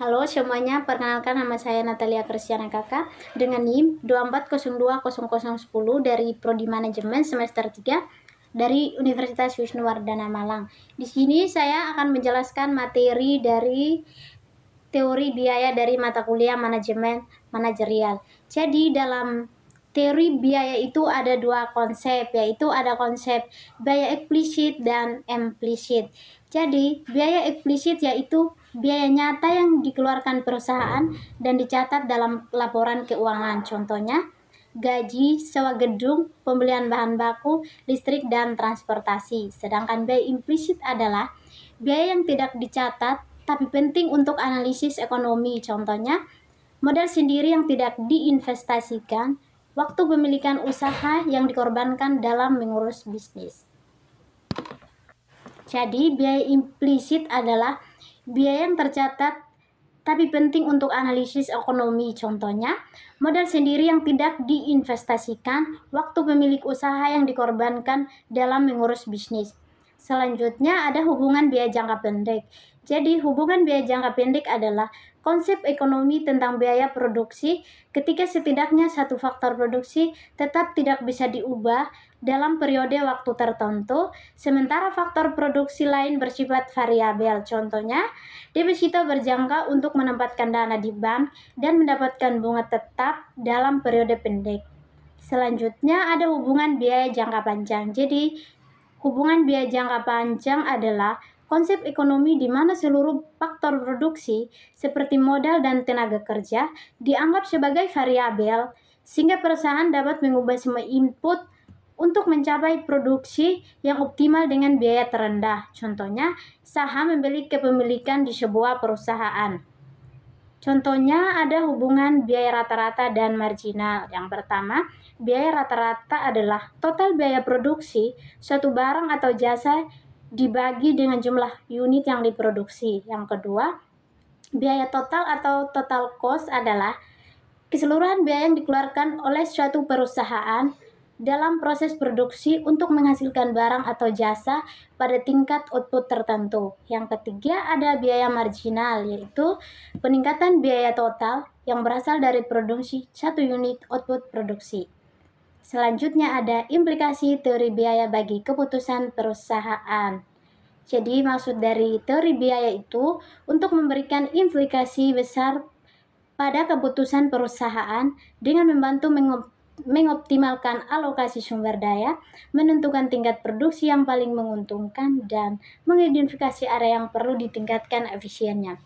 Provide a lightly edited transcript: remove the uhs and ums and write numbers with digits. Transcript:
Halo semuanya, perkenalkan nama saya Natalia Kristiana Kakak dengan NIM 24020010 dari Prodi Manajemen semester 3 dari Universitas Wisnuwardana Malang. Di sini saya akan menjelaskan materi dari teori biaya dari mata kuliah manajemen manajerial. Jadi dalam teori biaya itu ada dua konsep, yaitu ada konsep biaya eksplisit dan implisit. Jadi biaya eksplisit yaitu biaya nyata yang dikeluarkan perusahaan dan dicatat dalam laporan keuangan. Contohnya gaji, sewa gedung, pembelian bahan baku, listrik, dan transportasi. Sedangkan biaya implisit adalah biaya yang tidak dicatat tapi penting untuk analisis ekonomi. Contohnya, modal sendiri yang tidak diinvestasikan, waktu pemilikan usaha yang dikorbankan dalam mengurus bisnis. Jadi, biaya implisit adalah biaya yang tercatat tapi penting untuk analisis ekonomi. Contohnya, modal sendiri yang tidak diinvestasikan, waktu pemilik usaha yang dikorbankan dalam mengurus bisnis. Selanjutnya ada hubungan biaya jangka pendek. Jadi hubungan biaya jangka pendek adalah konsep ekonomi tentang biaya produksi ketika setidaknya satu faktor produksi tetap tidak bisa diubah dalam periode waktu tertentu, sementara faktor produksi lain bersifat variabel. Contohnya, deposito berjangka untuk menempatkan dana di bank dan mendapatkan bunga tetap dalam periode pendek. Selanjutnya ada hubungan biaya jangka panjang. Jadi hubungan biaya jangka panjang adalah konsep ekonomi di mana seluruh faktor produksi seperti modal dan tenaga kerja dianggap sebagai variabel sehingga perusahaan dapat mengubah semua input untuk mencapai produksi yang optimal dengan biaya terendah. Contohnya, saham membeli kepemilikan di sebuah perusahaan. Contohnya ada hubungan biaya rata-rata dan marginal. Yang pertama, biaya rata-rata adalah total biaya produksi suatu barang atau jasa dibagi dengan jumlah unit yang diproduksi. Yang kedua, biaya total atau total cost adalah keseluruhan biaya yang dikeluarkan oleh suatu perusahaan dalam proses produksi untuk menghasilkan barang atau jasa pada tingkat output tertentu. Yang ketiga ada biaya marginal, yaitu peningkatan biaya total yang berasal dari produksi satu unit output produksi. Selanjutnya ada implikasi teori biaya bagi keputusan perusahaan. Jadi maksud dari teori biaya itu untuk memberikan implikasi besar pada keputusan perusahaan dengan membantu mengoptimalkan alokasi sumber daya, menentukan tingkat produksi yang paling menguntungkan, dan mengidentifikasi area yang perlu ditingkatkan efisiennya.